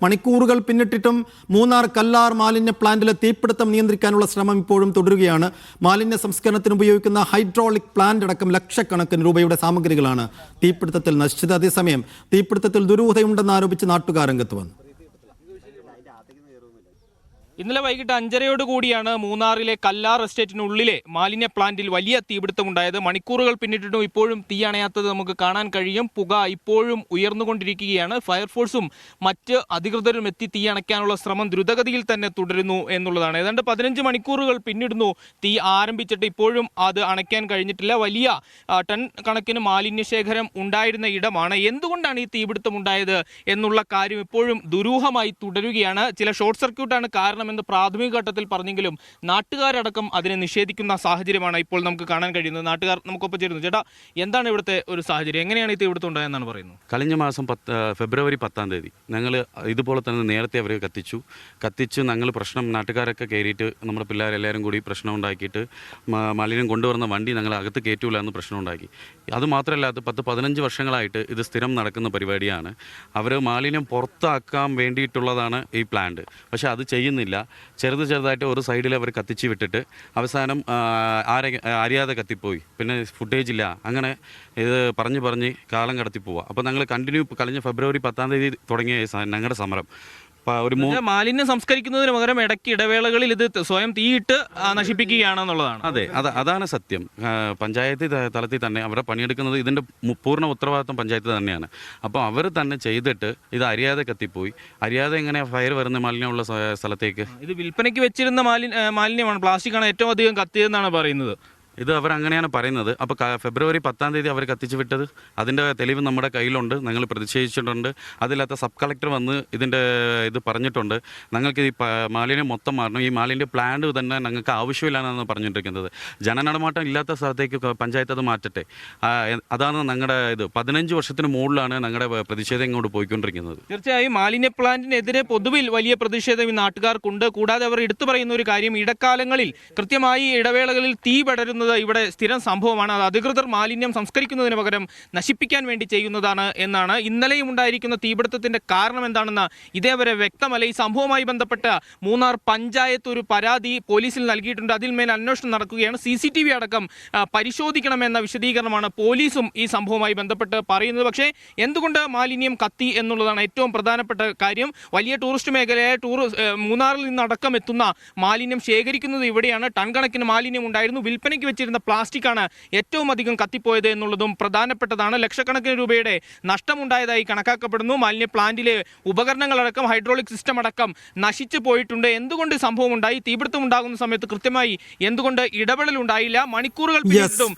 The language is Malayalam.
മണിക്കൂറുകൾ പിന്നിട്ടിട്ടും മൂന്നാർ കല്ലാർ മാലിന്യ പ്ലാന്റിലെ തീപിടുത്തം നിയന്ത്രിക്കാനുള്ള ശ്രമം ഇപ്പോഴും തുടരുകയാണ്. മാലിന്യ സംസ്കരണത്തിന് ഉപയോഗിക്കുന്ന ഹൈഡ്രോളിക് പ്ലാന്റ് അടക്കം ലക്ഷക്കണക്കിന് രൂപയുടെ സാമഗ്രികളാണ് തീപിടുത്തത്തിൽ നശിച്ചത്. അതേസമയം തീപിടുത്തത്തിൽ ദുരൂഹതയുണ്ടെന്ന് ആരോപിച്ച് നാട്ടുകാർ രംഗത്ത് വന്നു. ഇന്നലെ വൈകിട്ട് 5:30 മൂന്നാറിലെ കല്ലാർ എസ്റ്റേറ്റിനുള്ളിലെ മാലിന്യ പ്ലാന്റിൽ വലിയ തീപിടുത്തമുണ്ടായത്. മണിക്കൂറുകൾ പിന്നിട്ടിട്ടും ഇപ്പോഴും തീ അണയാത്തത് നമുക്ക് കാണാൻ കഴിയും. പുക ഇപ്പോഴും ഉയർന്നുകൊണ്ടിരിക്കുകയാണ്. ഫയർഫോഴ്സും മറ്റ് അധികൃതരും എത്തി തീ അണയ്ക്കാനുള്ള ശ്രമം ദ്രുതഗതിയിൽ തന്നെ തുടരുന്നു എന്നുള്ളതാണ്. ഏതാണ്ട് 15 മണിക്കൂറുകൾ പിന്നിടുന്നു തീ ആരംഭിച്ചിട്ട് ഇപ്പോഴും അത് അണയ്ക്കാൻ കഴിഞ്ഞിട്ടില്ല. വലിയ ടൺ കണക്കിന് മാലിന്യ ശേഖരം ഉണ്ടായിരുന്ന ഇടമാണ്. എന്തുകൊണ്ടാണ് ഈ തീപിടുത്തം ഉണ്ടായത് എന്നുള്ള കാര്യം ഇപ്പോഴും ദുരൂഹമായി തുടരുകയാണ്. ചില ഷോർട്ട് സർക്യൂട്ടാണ് കാരണം എന്ന് പ്രാഥമിക ഘട്ടത്തിൽ പറഞ്ഞെങ്കിലും നാട്ടുകാരടക്കം അതിനെ നിഷേധിക്കുന്ന സാഹചര്യമാണ് ഇപ്പോൾ നമുക്ക് കാണാൻ കഴിയുന്നത്. നാട്ടുകാർ നമുക്കൊപ്പം ചേരുന്നു. ചേട്ടാ, എന്താണ് ഇവിടുത്തെ ഒരു സാഹചര്യം? എങ്ങനെയാണ് ഈ തീപിടുത്തം ഉണ്ടായെന്നാണ് പറയുന്നത്? കഴിഞ്ഞ മാസം ഫെബ്രുവരി 10 ഞങ്ങൾ ഇതുപോലെ തന്നെ നേരത്തെ അവർ കത്തിച്ചു ഞങ്ങൾ പ്രശ്നം നാട്ടുകാരൊക്കെ കയറിയിട്ട് നമ്മുടെ പിള്ളേരെല്ലാവരും കൂടി പ്രശ്നം ഉണ്ടാക്കിയിട്ട് മാലിന്യം കൊണ്ടുവരുന്ന വണ്ടി ഞങ്ങൾ അകത്ത് കയറ്റൂല എന്ന് പ്രശ്നം ഉണ്ടാക്കി. അതുമാത്രമല്ല, അത് 10-15 വർഷങ്ങളായിട്ട് ഇത് സ്ഥിരം നടക്കുന്ന പരിപാടിയാണ്. അവർ മാലിന്യം പുറത്താക്കാൻ വേണ്ടിയിട്ടുള്ളതാണ് ഈ പ്ലാന്റ്. പക്ഷേ അത് ചെയ്യുന്നില്ല. ചെറുതായിട്ട് ഒരു സൈഡിൽ അവർ കത്തിച്ച് വിട്ടിട്ട് അവസാനം അറിയാതെ കത്തിപ്പോയി. പിന്നെ ഫുട്ടേജ് ഇല്ല. അങ്ങനെ ഇത് പറഞ്ഞ് കാലം കടത്തിപ്പോവുക. അപ്പോൾ ഞങ്ങൾ കണ്ടിന്യൂ കഴിഞ്ഞ ഫെബ്രുവരി 10 തുടങ്ങിയ ഞങ്ങളുടെ സമരം. മാലിന്യം സംസ്കരിക്കുന്നതിന് പകരം ഇടയ്ക്ക് ഇടവേളകളിൽ ഇത് സ്വയം തീയിട്ട് നശിപ്പിക്കുകയാണെന്നുള്ളതാണ്. അതെ, അതാണ് സത്യം. പഞ്ചായത്ത് തലത്തിൽ തന്നെ അവരെ പണിയെടുക്കുന്നത് ഇതിൻ്റെ പൂർണ്ണ ഉത്തരവാദിത്വം പഞ്ചായത്ത് തന്നെയാണ്. അപ്പോൾ അവർ തന്നെ ചെയ്തിട്ട് ഇത് അറിയാതെ കത്തിപ്പോയി. അറിയാതെ എങ്ങനെ ഫയർ വരുന്ന മാലിന്യമുള്ള സ്ഥലത്തേക്ക് ഇത് വിൽപ്പനയ്ക്ക് വെച്ചിരുന്ന മാലിന്യമാണ്. പ്ലാസ്റ്റിക്കാണ് ഏറ്റവും അധികം കത്തിയതെന്നാണ് പറയുന്നത്. ഇത് അവർ അങ്ങനെയാണ് പറയുന്നത്. അപ്പോൾ ഫെബ്രുവരി 10 അവർ കത്തിച്ച് വിട്ടത് അതിൻ്റെ തെളിവ് നമ്മുടെ കയ്യിലുണ്ട്. ഞങ്ങൾ പ്രതിഷേധിച്ചിട്ടുണ്ട്. അതിലകത്ത് സബ് കളക്ടർ വന്ന് ഇത് പറഞ്ഞിട്ടുണ്ട്. ഞങ്ങൾക്ക് ഈ മാലിന്യം മൊത്തം മാറണം. ഈ മാലിന്യ പ്ലാന്റ് തന്നെ ഞങ്ങൾക്ക് ആവശ്യമില്ലാന്നാണ് പറഞ്ഞിട്ടിരിക്കുന്നത്. ജനനടമാട്ടം ഇല്ലാത്ത സ്ഥലത്തേക്ക് പഞ്ചായത്ത് അത് മാറ്റട്ടെ. അതാണ് ഞങ്ങളുടെ 15 വർഷത്തിന് മുകളിലാണ് ഞങ്ങളുടെ പ്രതിഷേധം ഇങ്ങോട്ട് പോയിക്കൊണ്ടിരിക്കുന്നത്. തീർച്ചയായും മാലിന്യ പ്ലാന്റിനെതിരെ പൊതുവിൽ വലിയ പ്രതിഷേധം ഈ നാട്ടുകാർക്കുണ്ട്. കൂടാതെ അവർ എടുത്തു പറയുന്ന ഒരു കാര്യം, ഇടക്കാലങ്ങളിൽ കൃത്യമായി ഇടവേളകളിൽ തീ പടരുന്നത് ഇവിടെ സ്ഥിരം സംഭവമാണ്. അത് അധികൃതർ മാലിന്യം സംസ്കരിക്കുന്നതിന് പകരം നശിപ്പിക്കാൻ വേണ്ടി ചെയ്യുന്നതാണ് എന്നാണ്. ഇന്നലെയും ഉണ്ടായിരിക്കുന്ന തീപിടുത്തത്തിന്റെ കാരണം എന്താണെന്ന് ഇതേവരെ വ്യക്തമല്ല. ഈ സംഭവവുമായി ബന്ധപ്പെട്ട് മൂന്നാർ പഞ്ചായത്ത് ഒരു പരാതി പോലീസിൽ നൽകിയിട്ടുണ്ട്. അതിന്മേൽ അന്വേഷണം നടക്കുകയാണ്. CCTV അടക്കം പരിശോധിക്കണമെന്ന വിശദീകരണമാണ് പോലീസും ഈ സംഭവവുമായി ബന്ധപ്പെട്ട് പറയുന്നത്. പക്ഷേ എന്തുകൊണ്ട് മാലിന്യം കത്തി എന്നുള്ളതാണ് ഏറ്റവും പ്രധാനപ്പെട്ട കാര്യം. വലിയ ടൂറിസ്റ്റ് മേഖലയായ മൂന്നാറിൽ നിന്നടക്കം എത്തുന്ന മാലിന്യം ശേഖരിക്കുന്നത് ഇവിടെയാണ്. ടൺ കണക്കിന് മാലിന്യം ഉണ്ടായിരുന്നു. വിൽപ്പനയ്ക്ക് വെച്ചിരുന്ന പ്ലാസ്റ്റിക്കാണ് ഏറ്റവും അധികം കത്തിപ്പോയത് എന്നുള്ളതും പ്രധാനപ്പെട്ടതാണ്. ലക്ഷക്കണക്കിന് രൂപയുടെ നഷ്ടമുണ്ടായതായി കണക്കാക്കപ്പെടുന്നു. മാലിന്യ പ്ലാന്റിലെ ഉപകരണങ്ങളടക്കം ഹൈഡ്രോളിക് സിസ്റ്റം അടക്കം നശിച്ചു പോയിട്ടുണ്ട്. എന്തുകൊണ്ട് സംഭവം ഉണ്ടായി? തീപിടുത്തം ഉണ്ടാകുന്ന സമയത്ത് കൃത്യമായി എന്തുകൊണ്ട് ഇടപെടൽ ഉണ്ടായില്ല? മണിക്കൂറുകൾ പിന്നിട്ടും